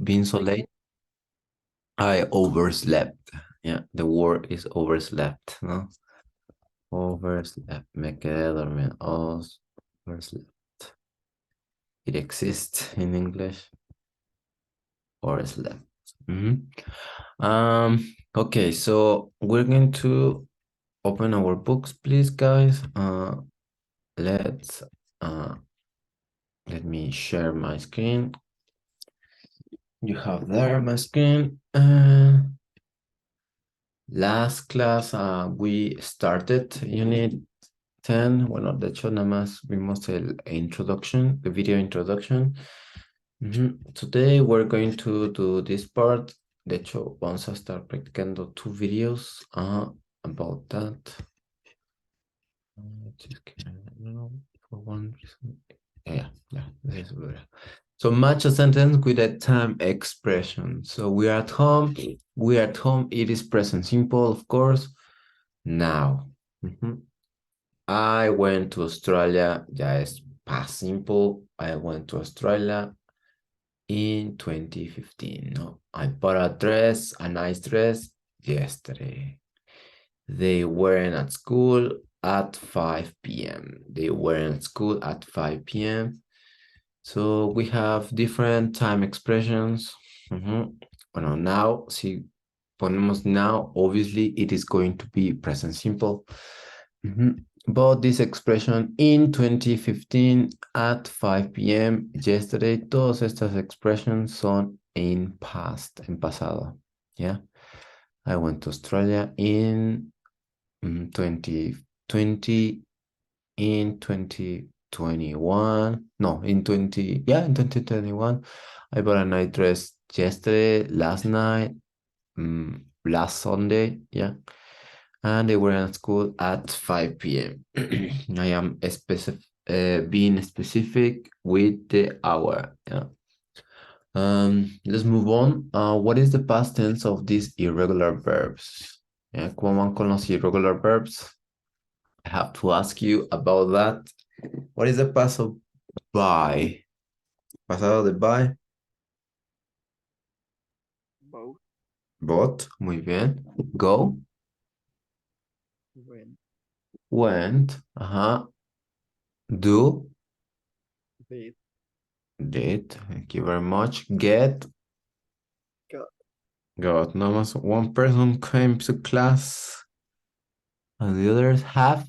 being so late. I overslept. Yeah, the word is overslept, no? Overslept. Me quedé dormido. Overslept. It exists in English. Overslept. Okay, so we're going to open our books, please, guys. Let's let me share my screen. You have there my screen. Last class we started unit 10. Bueno, de hecho nada más vimos el introduction, the video introduction. Today we're going to do this part. De hecho vamos a estar practicando 2 videos about that. For one reason. Yeah, this is better. So match a sentence with a time expression. So we are at home. We are at home. It is present simple, of course. Now. I went to Australia. Ya es past simple. I went to Australia in 2015. No, I bought a dress, a nice dress, yesterday. They weren't at school at 5 p.m. They weren't at school at 5 p.m. So we have different time expressions. Bueno, now, si ponemos now, obviously it is going to be present simple. But this expression in 2015 at 5 p.m. yesterday, todas estas expressions son in past, en pasado. Yeah. I went to Australia in 2020, in 2021. No, in 2021. I bought a night dress yesterday, last night, last Sunday, yeah. And they were at school at 5 p.m. I am being specific with the hour, yeah. Let's move on. What is the past tense of these irregular verbs? Yeah, ¿cómo van con los irregular verbs? I have to ask you about that. What is the past of buy? Pasado de buy? Both. Bought, muy bien. Go? When. Went, Do? Did. Did, thank you very much. Get? Got. Got. No más one person came to class. And the others have?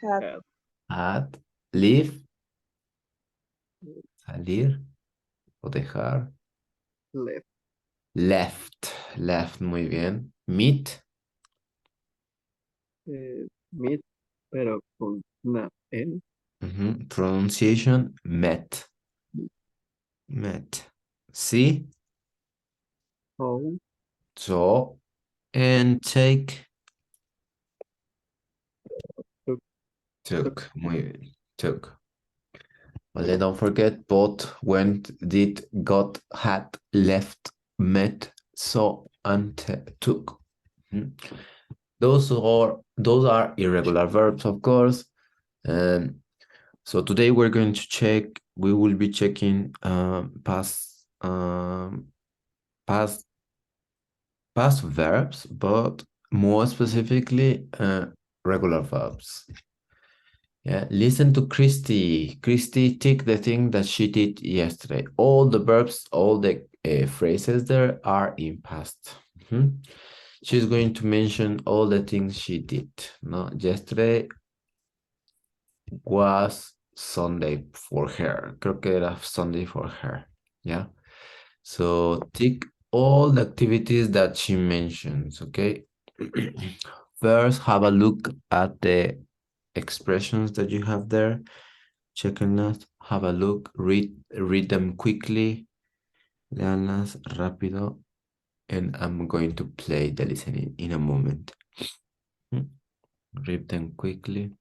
Had. Had. Leave? Salir o dejar. Left. Left. Left, muy bien. Meet. Meet. Pero con una N. Pronunciation. Met. Met. See? Home. So. And take. Took. Took. Muy bien. Took. Well, don't forget both went, did, got, had, left, met, saw, and took. Those are irregular verbs, of course. So today we're going to check. We will be checking past verbs, but more specifically regular verbs. Yeah, listen to Christy. Christy tick the thing that she did yesterday. All the verbs, all the phrases there are in past. She's going to mention all the things she did. No, yesterday was Sunday for her. Creo que era Sunday for her. Yeah. So tick all the activities that she mentions. Okay. First, have a look at the expressions that you have there. Chequenlas, have a look, read them quickly. Leanlas rápido. And I'm going to play the listening in a moment. Read them quickly.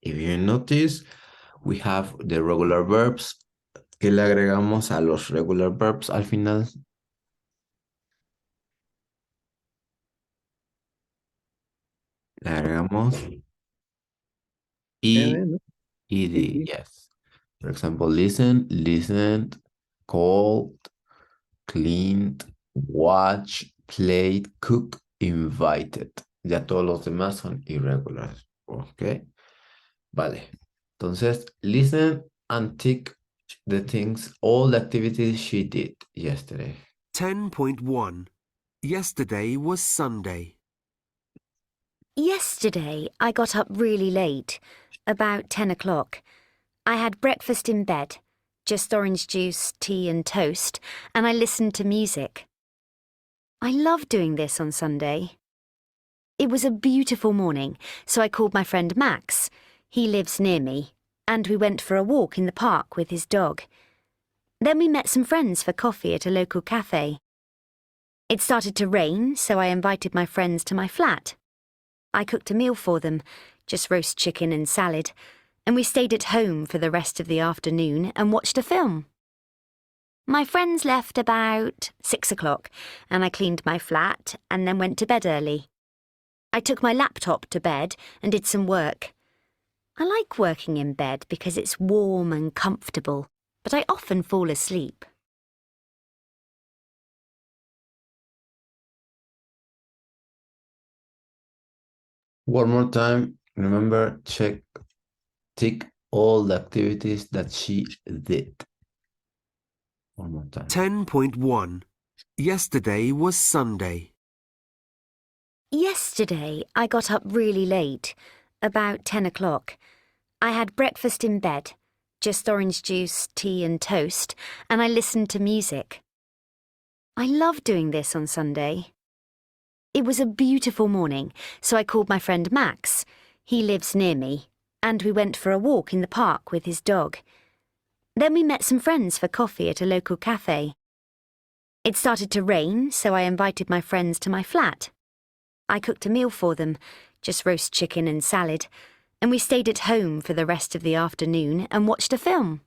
If you notice, we have the regular verbs ¿Qué le agregamos a los regular verbs al final? Le agregamos Ed, ¿no? ed, Y yes. For example, listen, listened, called, cleaned, watch, played, cook, invited. Ya todos los demás son irregulares. ¿Ok? Vale. Entonces, listen and tick the things, all the activities she did yesterday. 10.1. Yesterday was Sunday. Yesterday, I got up really late, about 10 o'clock. I had breakfast in bed, just orange juice, tea and toast, and I listened to music. I love doing this on Sunday. It was a beautiful morning, so I called my friend Max. He lives near me, and we went for a walk in the park with his dog. Then we met some friends for coffee at a local cafe. It started to rain, so I invited my friends to my flat. I cooked a meal for them, just roast chicken and salad, and we stayed at home for the rest of the afternoon and watched a film. My friends left about 6 o'clock, and I cleaned my flat and then went to bed early. I took my laptop to bed and did some work. I like working in bed because it's warm and comfortable, but I often fall asleep. One more time, remember, tick all the activities that she did. One more time. 10.1. Yesterday was Sunday. Yesterday, I got up really late, about 10 o'clock. I had breakfast in bed, just orange juice, tea and toast, and I listened to music. I love doing this on Sunday. It was a beautiful morning, so I called my friend Max. He lives near me, and we went for a walk in the park with his dog. Then we met some friends for coffee at a local cafe. It started to rain, so I invited my friends to my flat. I cooked a meal for them, just roast chicken and salad, and we stayed at home for the rest of the afternoon and watched a film.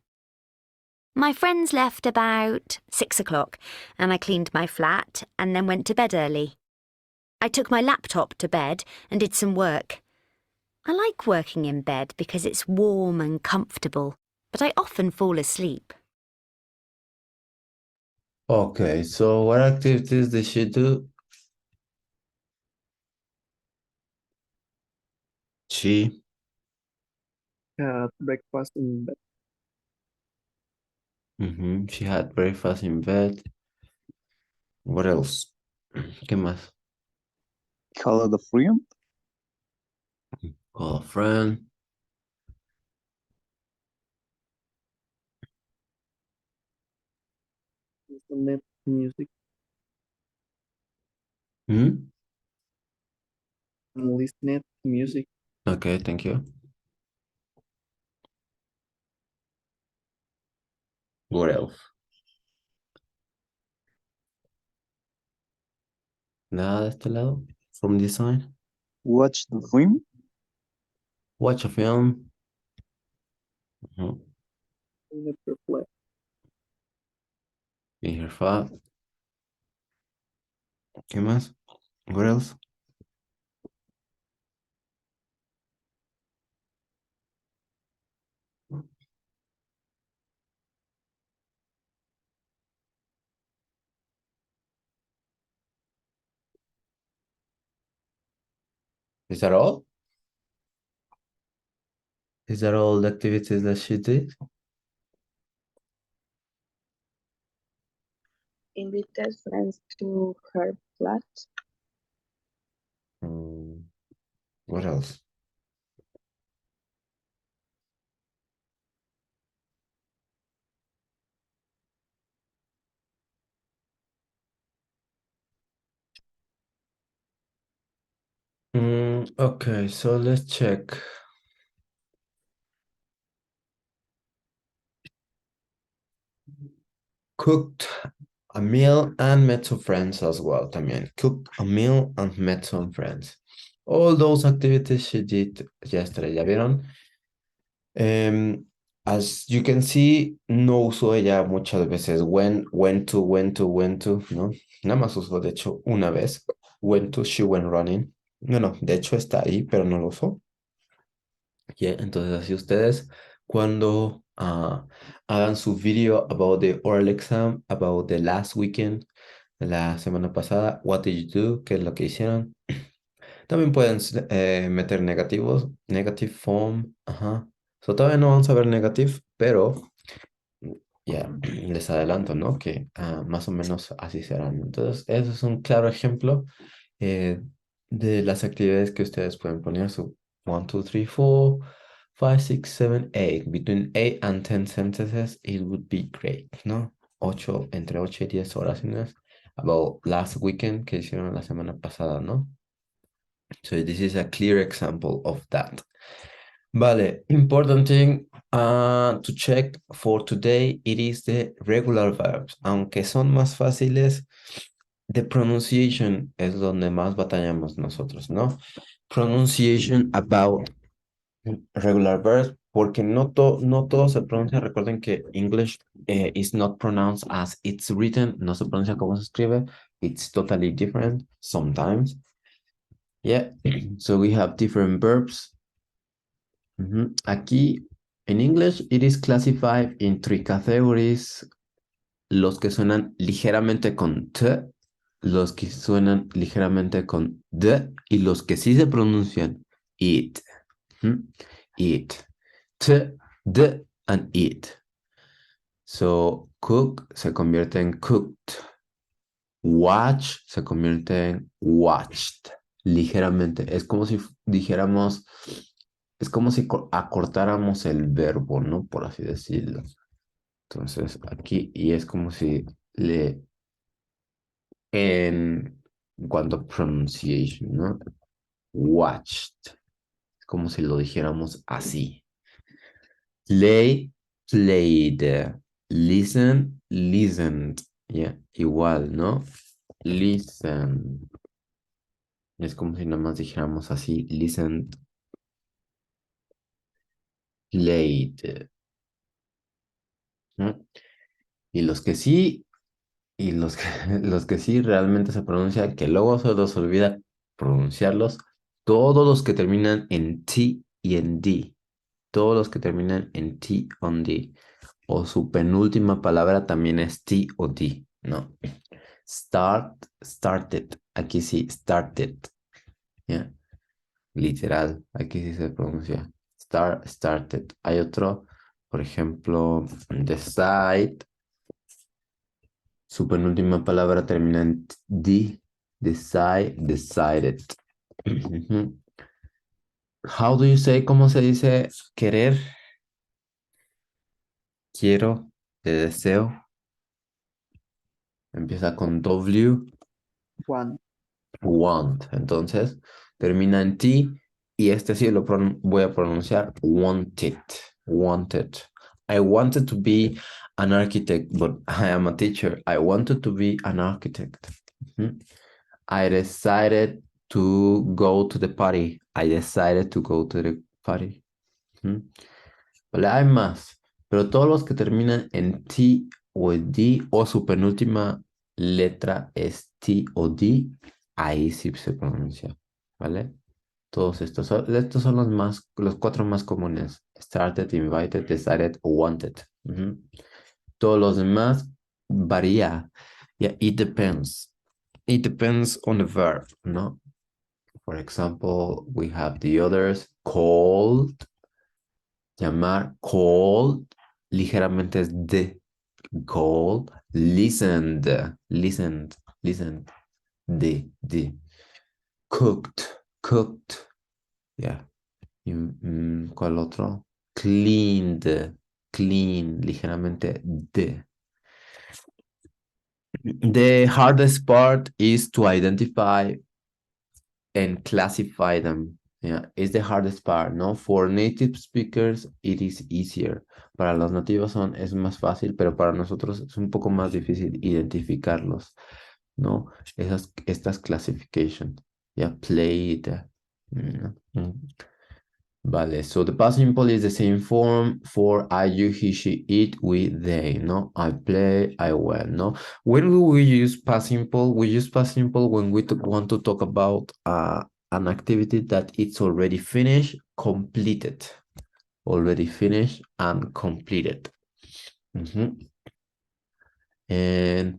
My friends left about 6 o'clock, and I cleaned my flat and then went to bed early. I took my laptop to bed and did some work. I like working in bed because it's warm and comfortable, but I often fall asleep. Okay, so what activities did she do? She had breakfast in bed. She had breakfast in bed. What else? ¿Qué más? Call a friend. Call a friend. Listen to music. Hmm? And listen to music. Okay, thank you. What else? Nada de este lado. From this side. Watch the film. Watch a film. Mhm. Let reflect. Be her fat. ¿Qué más? What else? Is that all? Is that all the activities that she did? Invited friends to her flat. What else? Okay, so let's check. Cooked a meal and met some friends as well también. Cooked a meal and met some friends. All those activities she did yesterday, ¿ya vieron? As you can see, no uso ella muchas veces. Went to, ¿no? Nada más usó, de hecho, una vez. Went to, she went running. No, de hecho está ahí, pero no lo usó. Yeah, entonces así ustedes, cuando hagan su video about the oral exam, about the last weekend, la semana pasada, what did you do? ¿Qué es lo que hicieron? También pueden meter negativos, negative form, ajá. So, todavía no vamos a ver negative, pero ya les adelanto, ¿no? Que más o menos así serán. Entonces, eso es un claro ejemplo eh, de las actividades que ustedes pueden poner. So, 1, 2, 3, 4, 5, 6, 7, 8. Between 8 and 10 sentences, it would be great, ¿no? Entre 8 y 10 oraciones about last weekend que hicieron la semana pasada, ¿no? So this is a clear example of that. Vale, important thing to check for today, it is the regular verbs. Aunque son más fáciles, the pronunciation es donde más batallamos nosotros, ¿no? Pronunciation about regular verbs, porque no todo se pronuncia. Recuerden que English is not pronounced as it's written, no se pronuncia como se escribe. It's totally different sometimes. Yeah, so we have different verbs. Aquí, en English, it is classified in 3 categories. Los que suenan ligeramente con T, los que suenan ligeramente con D, y los que sí se pronuncian it. It. T, D, and it. So, cook se convierte en cooked. Watch se convierte en watched. Ligeramente. Es como si dijéramos, es como si acortáramos el verbo, ¿no? Por así decirlo. Entonces, aquí, y es como si en cuanto a pronunciation, ¿no? Watched. Es como si lo dijéramos así. Play, played. Listen, listened. Yeah, igual, ¿no? Listen. Es como si nada más dijéramos así, listened, played. ¿No? Y los que sí, los que sí realmente se pronuncian, que luego se los olvida pronunciarlos, todos los que terminan en T y en D. Todos los que terminan en T o D. O su penúltima palabra también es T o D. No. Start, started. Aquí sí, started. ¿Ya? Literal, aquí sí se pronuncia. Started. Hay otro, por ejemplo, decide. Su penúltima palabra termina en D. Decide, decided. How do you say, ¿cómo se dice querer? Quiero, te deseo. Empieza con W. One. Want. Entonces, termina en T y este sí lo voy a pronunciar wanted. Wanted. I wanted to be an architect, but I am a teacher. I wanted to be an architect. I decided to go to the party. I decided to go to the party. Vale, hay más, pero todos los que terminan en T o en D o su penúltima letra es T o D, ahí sí se pronuncia, ¿vale? Todos estos son los 4 más comunes. Started, invited, decided o wanted. Todos los demás varía. Yeah, it depends. It depends on the verb, ¿no? For example, we have the others, called, llamar, called, ligeramente es de, called, listened, de, cooked, ya. ¿Cuál otro? Cleaned, clean, ligeramente de. The hardest part is to identify and classify them. Yeah, it's the hardest part, ¿no? For native speakers, it is easier. Para los nativos es más fácil, pero para nosotros es un poco más difícil identificarlos, ¿no? Estas classifications. Yeah, played. Vale, so the past simple is the same form for I, you, he, she, it, we, they, no? I play, I went, no? When do we use past simple? We use past simple when we want to talk about an activity that it's already finished, completed. Already finished and completed. And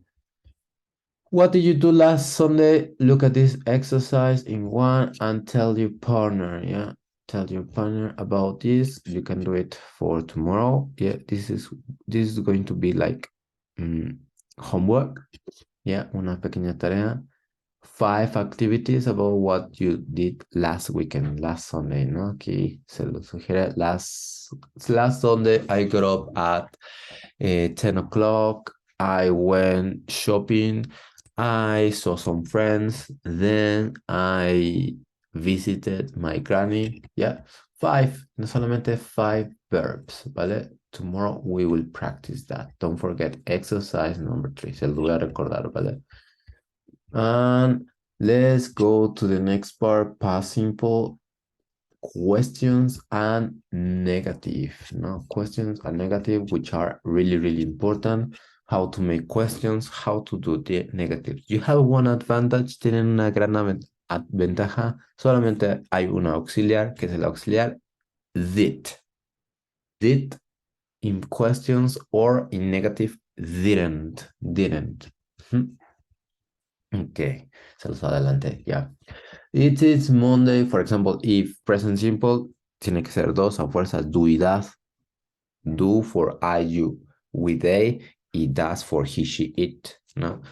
what did you do last Sunday? Look at this exercise in one and tell your partner, yeah? Tell your partner about this. You can do it for tomorrow. Yeah, this is going to be like homework. Yeah, una pequeña tarea. 5 activities about what you did last weekend, last Sunday, ¿no? Aquí se lo sugiere. Last Sunday I got up at 10 o'clock. I went shopping. I saw some friends. Then I visited my granny. Yeah, 5, no solamente 5 verbs, ¿vale? Tomorrow we will practice that. Don't forget exercise number 3. Se lo voy a recordar, ¿vale? And let's go to the next part, past simple, questions and negative. No, questions and negative, which are really, really important. How to make questions, how to do the negative. You have one advantage, tienen una gran ventaja. Solamente hay una auxiliar, que es el auxiliar did. Did in questions or in negative didn't. Okay, se los adelante, ya. It is Monday, for example, if present simple, tiene que ser dos a fuerzas, do y das. Do for I, you, we, they, y das for he, she, it, no?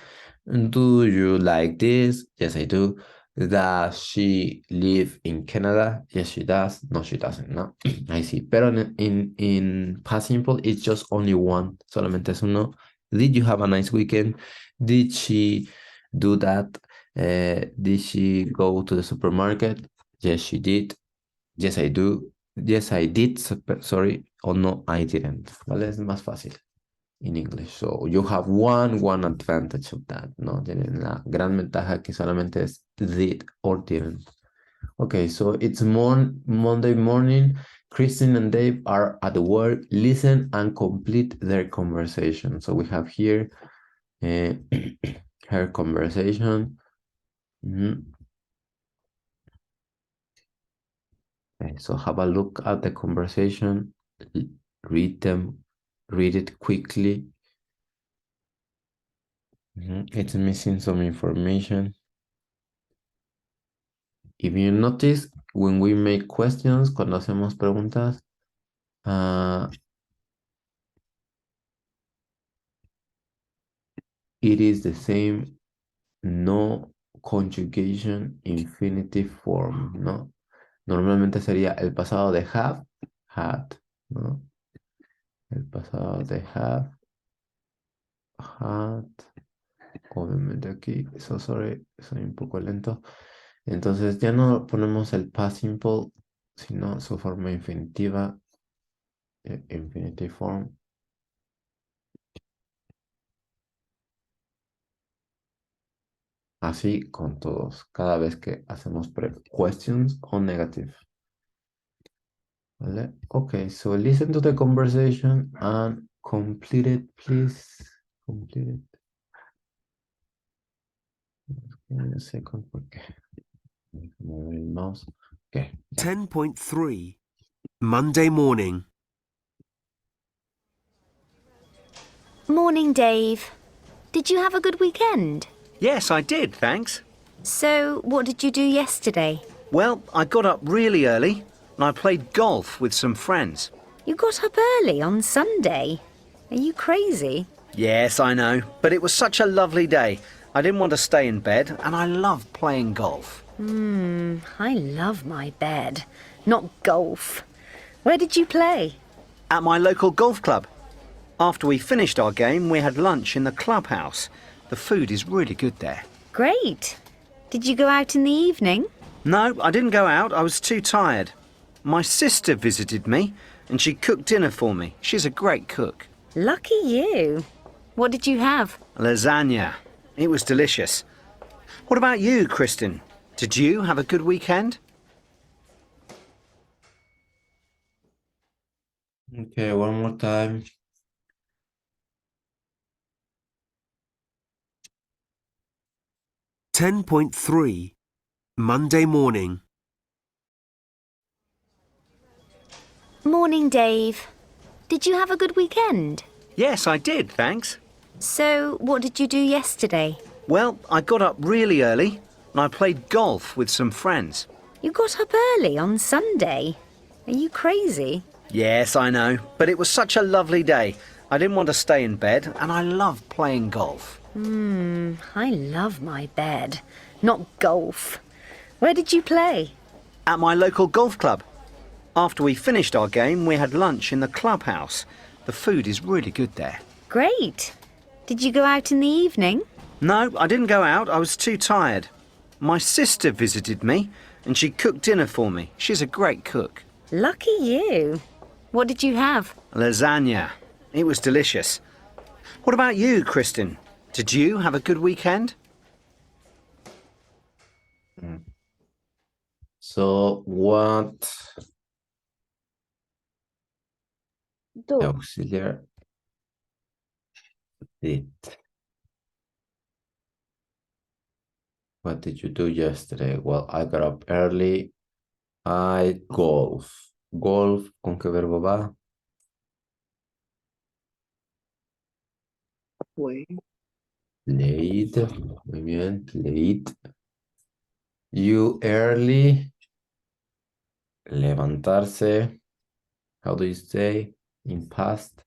Do you like this? Yes, I do. Does she live in Canada? Yes, she does. No, she doesn't, no? I see. Pero in past simple, it's just only one. Solamente es uno. Did you have a nice weekend? Did she do that? Did she go to the supermarket? Yes, she did. Yes, I do. Yes, I did. Sorry. O no, I didn't. ¿Vale? Es más fácil in English. So you have one advantage of that, ¿no? Tienen la gran ventaja que solamente es did or didn't. Okay, so it's Monday morning. Kristen and Dave are at work. Listen and complete their conversation. So we have here her conversation. Okay, so have a look at the conversation. Read it quickly. It's missing some information. If you notice, when we make questions, cuando hacemos preguntas, it is the same, no conjugation infinitive form, ¿no? Normalmente sería el pasado de have, had, ¿no? El pasado de have, had. Obviamente aquí, sorry, soy un poco lento. Entonces ya no ponemos el past simple, sino su forma infinitiva, infinitive form. Así con todos, cada vez que hacemos questions o negative. ¿Vale? Okay, so listen to the conversation and complete it, please. Complete it. Give me a second, porque move el mouse. Okay. 10.3 Monday morning. Morning, Dave. Did you have a good weekend? Yes, I did, thanks. So, what did you do yesterday? Well, I got up really early and I played golf with some friends. You got up early on Sunday. Are you crazy? Yes, I know, but it was such a lovely day. I didn't want to stay in bed and I love playing golf. I love my bed. Not golf. Where did you play? At my local golf club. After we finished our game, we had lunch in the clubhouse. The food is really good there. Great. Did you go out in the evening? No, I didn't go out. I was too tired. My sister visited me and she cooked dinner for me. She's a great cook. Lucky you. What did you have? Lasagna. It was delicious. What about you, Kristen? Did you have a good weekend? Okay, one more time. 10.3 Monday morning. Morning, Dave. Did you have a good weekend? Yes, I did, thanks. So, what did you do yesterday? Well, I got up really early and I played golf with some friends. You got up early on Sunday. Are you crazy? Yes, I know, but it was such a lovely day. I didn't want to stay in bed and I love playing golf. I love my bed. Not golf. Where did you play? At my local golf club. After we finished our game, we had lunch in the clubhouse. The food is really good there. Great. Did you go out in the evening? No, I didn't go out. I was too tired. My sister visited me and she cooked dinner for me. She's a great cook. Lucky you. What did you have? Lasagna. It was delicious. What about you, Kristen? Did you have a good weekend? So what Do. the auxiliary did? What did you do yesterday? Well, I got up early. I golf. Golf, ¿con qué verbo va? Play. Played. Muy bien, played. You early. Levantarse. How do you say in past?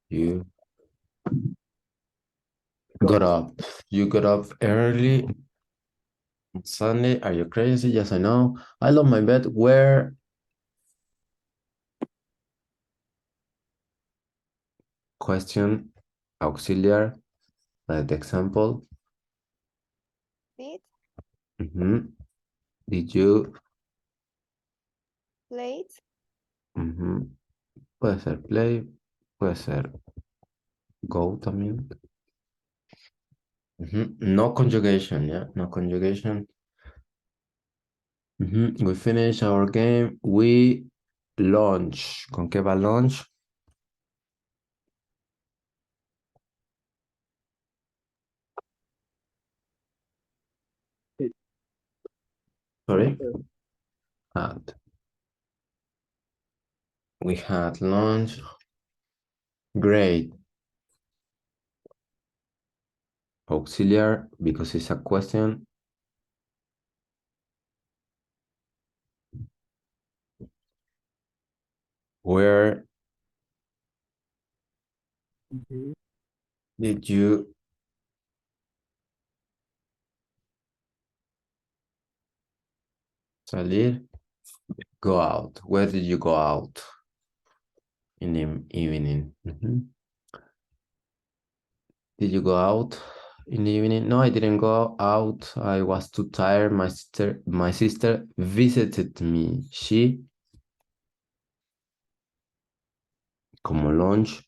You got up. You got up early on Sunday. Are you crazy? Yes, I know. I love my bed. Where? Question. Auxiliary. Like the example. Did. Mhm. Did you? Played. Ujú. Puede ser play, puede ser go también. Ujú. No conjugation, yeah, no conjugation. Ujú. We finish our game. We launch. ¿Con qué va launch? It. Sorry? Uh, Had. We had lunch. Great. Auxiliary, because it's a question. Where mhm. did you salir? Go out. Where did you go out? In the evening. Mhm. Did you go out in the evening? No, I didn't go out. I was too tired. My sister visited me. She, como lunch,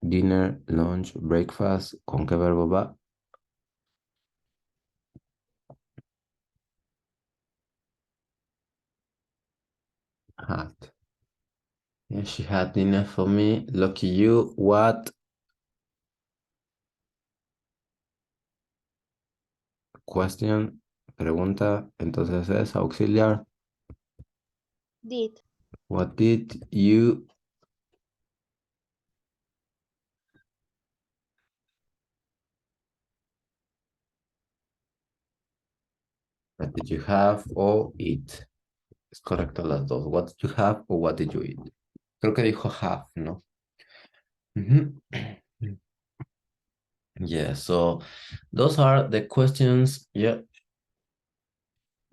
dinner, lunch, breakfast, ¿con qué verbo va? Had. Yeah, she had dinner for me. Lucky you. What question? Pregunta. Entonces es auxiliar. Did. What did you? What did you have or eat? Es correcto las dos. What did you have or what did you eat? Creo que dijo have, ¿no? Mhm. Yeah, so those are the questions, yeah,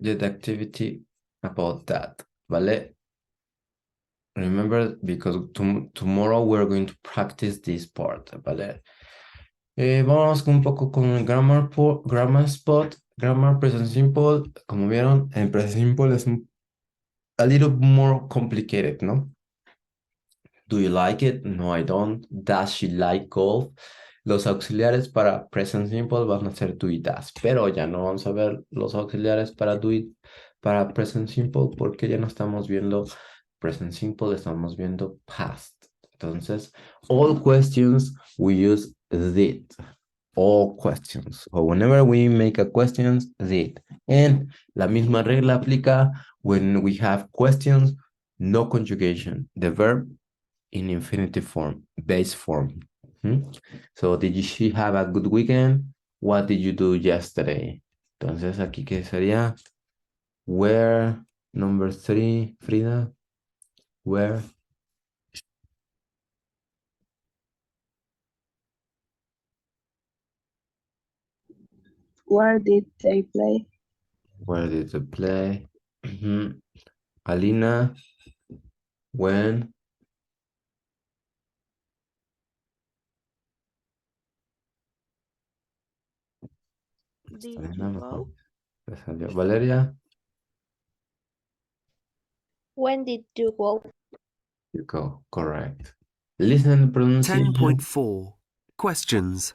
did the activity about that, ¿vale? Remember, because tomorrow we're going to practice this part, ¿vale? Vamos un poco con el grammar spot, grammar present simple. Como vieron, en present simple es a little more complicated, ¿no? Do you like it? No, I don't. Does she like golf? Los auxiliares para present simple van a ser do y does, pero ya no vamos a ver los auxiliares para do y para present simple porque ya no estamos viendo present simple, estamos viendo past. Entonces, all questions we use did. All questions. Or whenever we make a question, did. And la misma regla aplica when we have questions, no conjugation. The verb in infinitive form, base form. So, did she have a good weekend? What did you do yesterday? Entonces, aquí que sería where, number 3, Frida, where. Where did they play? Where did they play? Alina, when? Did Alina, you mejor. go? Le salió. Valeria, When did you go? you go. Correct. Listen pronunciation. 10.4 Questions.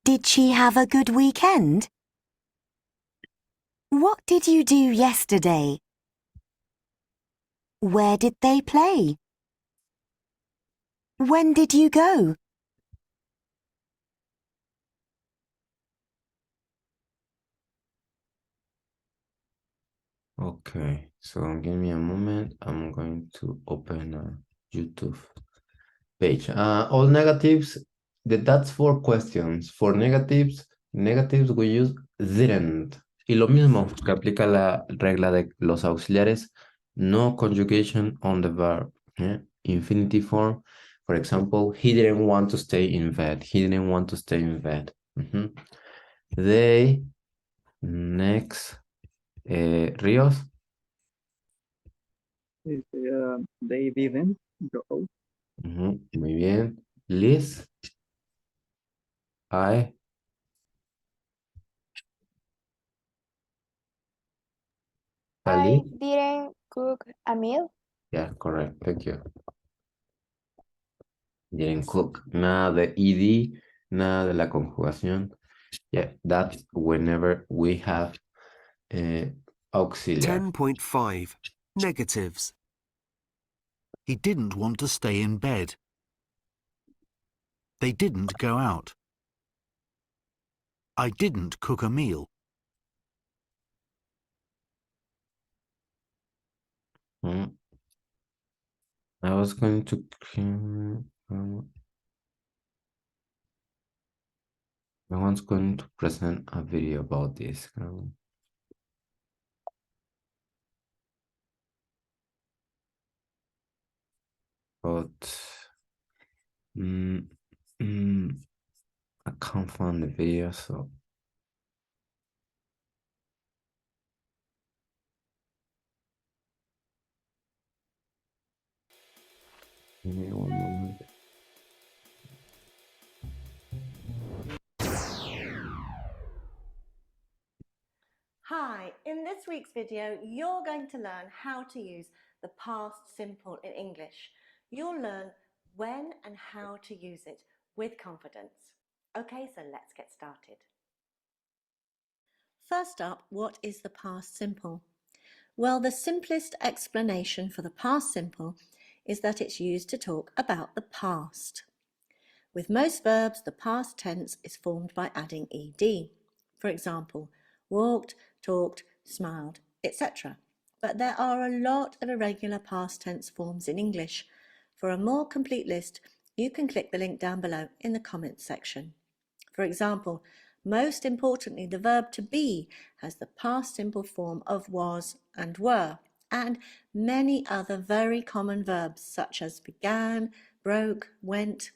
Did she have a good weekend? What did you do yesterday? Where did they play? When did you go? Okay, so give me a moment. I'm going to open a YouTube page. All negatives, that's for questions. For negatives we use didn't. Y lo mismo que aplica la regla de los auxiliares, no conjugation on the verb. Infinity form, for example, he didn't want to stay in bed. He didn't want to stay in bed. They, next, Rios. They didn't go. Muy bien. Liz, I, Ali. I didn't cook a meal. Yeah, correct. Thank you. Didn't cook. Nada de ed, nada de la conjugación. Yeah, that's whenever we have auxiliary. 10.5 Negatives. He didn't want to stay in bed. They didn't go out. I didn't cook a meal. I was going to I was going to present a video about this. But I can't find the video, so give me one moment. Hi, in this week's video, you're going to learn how to use the past simple in English. You'll learn when and how to use it with confidence. Okay, so let's get started. First up, what is the past simple? Well, the simplest explanation for the past simple is that it's used to talk about the past. With most verbs, the past tense is formed by adding ed. For example, walked, talked, smiled, etc. But there are a lot of irregular past tense forms in English. For a more complete list, you can click the link down below in the comments section. For example, most importantly, the verb to be has the past simple form of was and were, and many other very common verbs such as began, broke, went.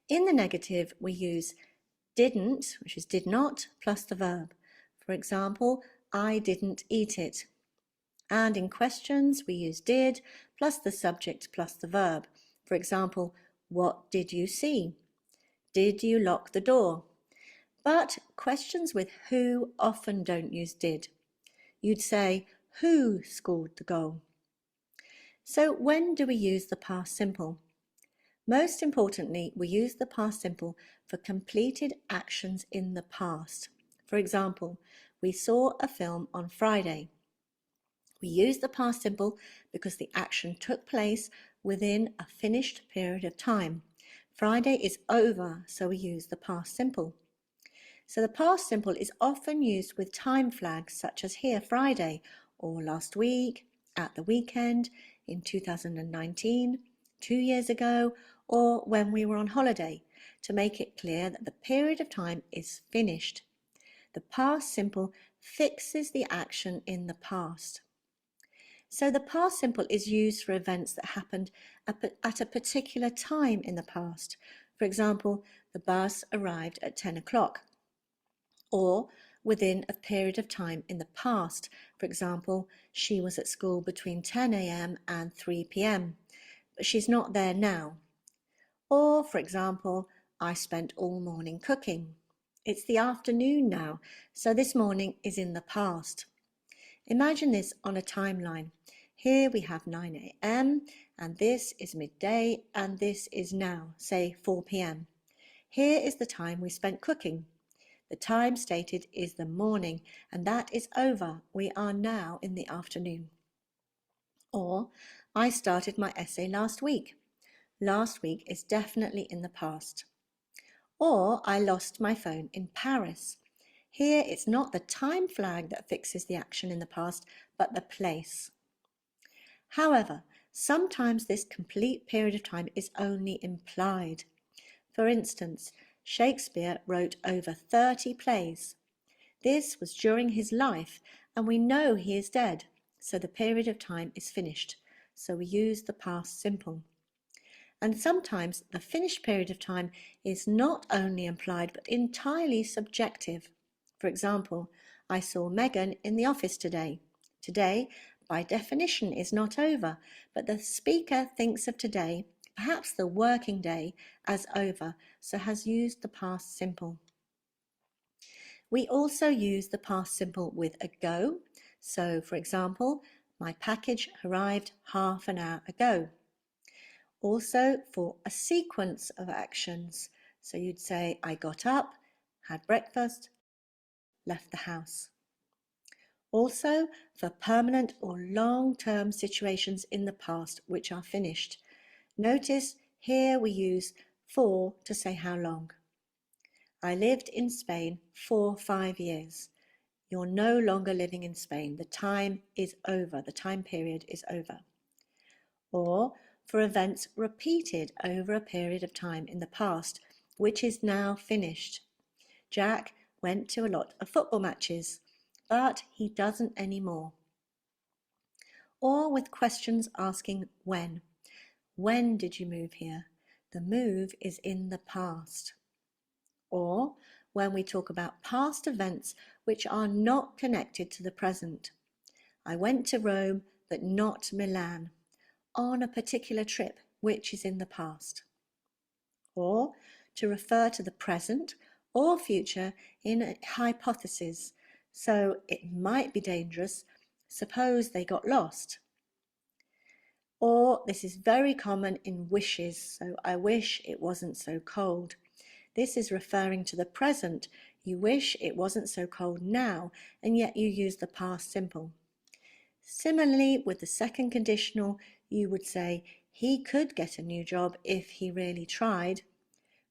In the negative, we use didn't, which is did not, plus the verb. For example, I didn't eat it. And in questions, we use did plus the subject plus the verb. For example, what did you see? Did you lock the door? But questions with who often don't use did. You'd say, who scored the goal? So when do we use the past simple? Most importantly, we use the past simple for completed actions in the past. For example, we saw a film on Friday. We use the past simple because the action took place within a finished period of time. Friday is over, so we use the past simple. So the past simple is often used with time flags such as here, Friday, or last week, at the weekend, in 2019, 2 years ago, or when we were on holiday, to make it clear that the period of time is finished. The past simple fixes the action in the past. So the past simple is used for events that happened at a particular time in the past. For example, the bus arrived at 10 o'clock. Or within a period of time in the past. For example, she was at school between 10 a.m. and 3 p.m., but she's not there now. Or, for example, I spent all morning cooking. It's the afternoon now, so this morning is in the past. Imagine this on a timeline. Here we have 9 a.m. and this is midday and this is now, say 4 p.m. Here is the time we spent cooking. The time stated is the morning, and that is over. We are now in the afternoon. Or, I started my essay last week. Last week is definitely in the past. Or, I lost my phone in Paris. Here it's not the time flag that fixes the action in the past, but the place. However, sometimes this complete period of time is only implied. For instance, Shakespeare wrote over 30 plays. This was during his life, and we know he is dead, so the period of time is finished. So we use the past simple. And sometimes the finished period of time is not only implied, but entirely subjective. For example, I saw Megan in the office today. Today, by definition, is not over, but the speaker thinks of today, perhaps the working day, as over, so has used the past simple. We also use the past simple with ago. So, for example, my package arrived half an hour ago. Also for a sequence of actions. So you'd say, I got up, had breakfast, left the house. Also for permanent or long-term situations in the past which are finished. Notice here we use for to say how long. I lived in Spain for 5 years. You're no longer living in Spain. The time is over. The time period is over. Or for events repeated over a period of time in the past, which is now finished. Jack went to a lot of football matches, but he doesn't anymore. Or with questions asking when. When did you move here? The move is in the past. Or when we talk about past events which are not connected to the present. I went to Rome, but not Milan, on a particular trip which is in the past. Or to refer to the present or future in a hypothesis. So it might be dangerous. Suppose they got lost. Or this is very common in wishes. So I wish it wasn't so cold. This is referring to the present. You wish it wasn't so cold now, and yet you use the past simple. Similarly, with the second conditional, you would say, he could get a new job if he really tried.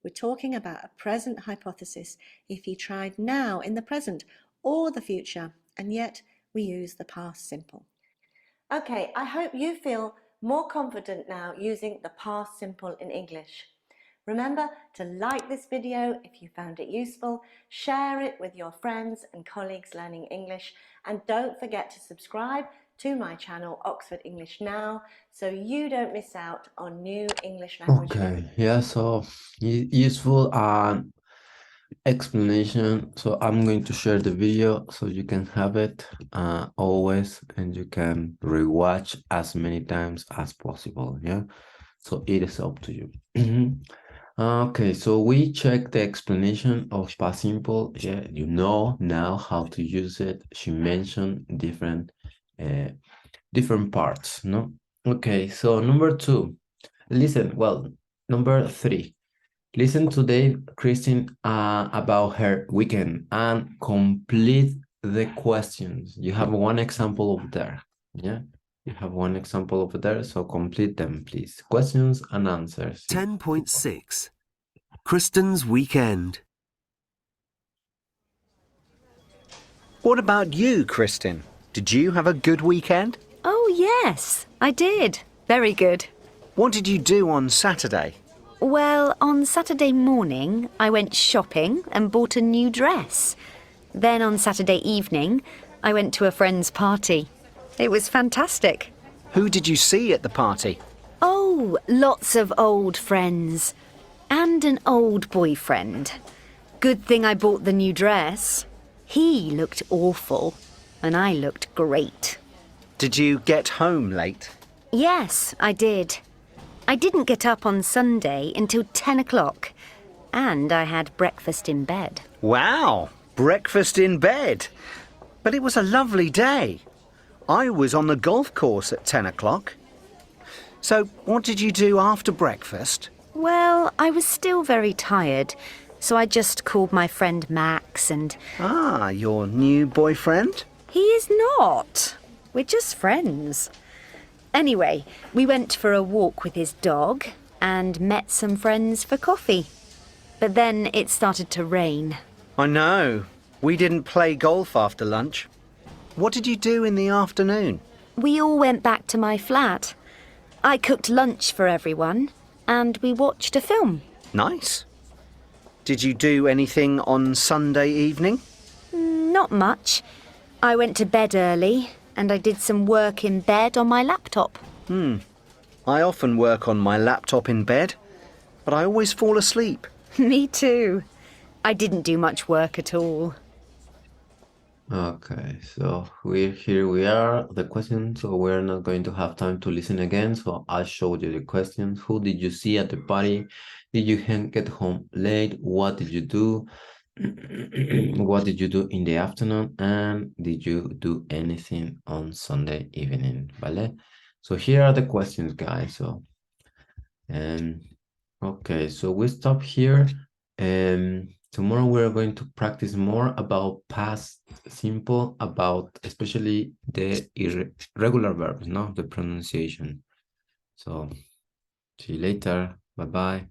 We're talking about a present hypothesis, if he tried now in the present or the future, and yet we use the past simple. Okay, I hope you feel more confident now using the past simple in English. Remember to like this video if you found it useful, share it with your friends and colleagues learning English, and don't forget to subscribe to my channel Oxford English Now so you don't miss out on new English language videos. Okay, yeah, so useful explanation. So I'm going to share the video so you can have it always, and you can rewatch as many times as possible. Yeah, so it is up to you. Okay, so we checked the explanation of past simple. Yeah, you know now how to use it. She mentioned different parts, no? Okay, so number 2. Listen, well, Number 3. Listen today, Christine, about her weekend and complete the questions. You have one example over there. Yeah, you have one example over there, so complete them, please. Questions and answers. 10.6. Kristen's weekend. What about you, Kristin? Did you have a good weekend? Oh, yes, I did. Very good. What did you do on Saturday? Well, on Saturday morning, I went shopping and bought a new dress. Then on Saturday evening, I went to a friend's party. It was fantastic. Who did you see at the party? Oh, lots of old friends. And an old boyfriend. Good thing I bought the new dress. He looked awful, and I looked great. Did you get home late? Yes, I did. I didn't get up on Sunday until 10 o'clock, and I had breakfast in bed. Wow, breakfast in bed. But it was a lovely day. I was on the golf course at 10 o'clock. So what did you do after breakfast? Well, I was still very tired, so I just called my friend Max and... Ah, your new boyfriend? He is not. We're just friends. Anyway, we went for a walk with his dog and met some friends for coffee. But then it started to rain. I know. We didn't play golf after lunch. What did you do in the afternoon? We all went back to my flat. I cooked lunch for everyone and we watched a film. Nice. Did you do anything on Sunday evening? Not much. I went to bed early and I did some work in bed on my laptop. I often work on my laptop in bed, but I always fall asleep. Me too. I didn't do much work at all. Okay, so here we are, the questions, so we're not going to have time to listen again, so I'll show you the questions. Who did you see at the party? Did you get home late? What did you do? What did you do in the afternoon? And did you do anything on Sunday evening? Vale? So here are the questions, guys. So, okay, so we stop here. Tomorrow we're going to practice more about past simple, about especially the irregular verbs, no, the pronunciation. So see you later. Bye-bye.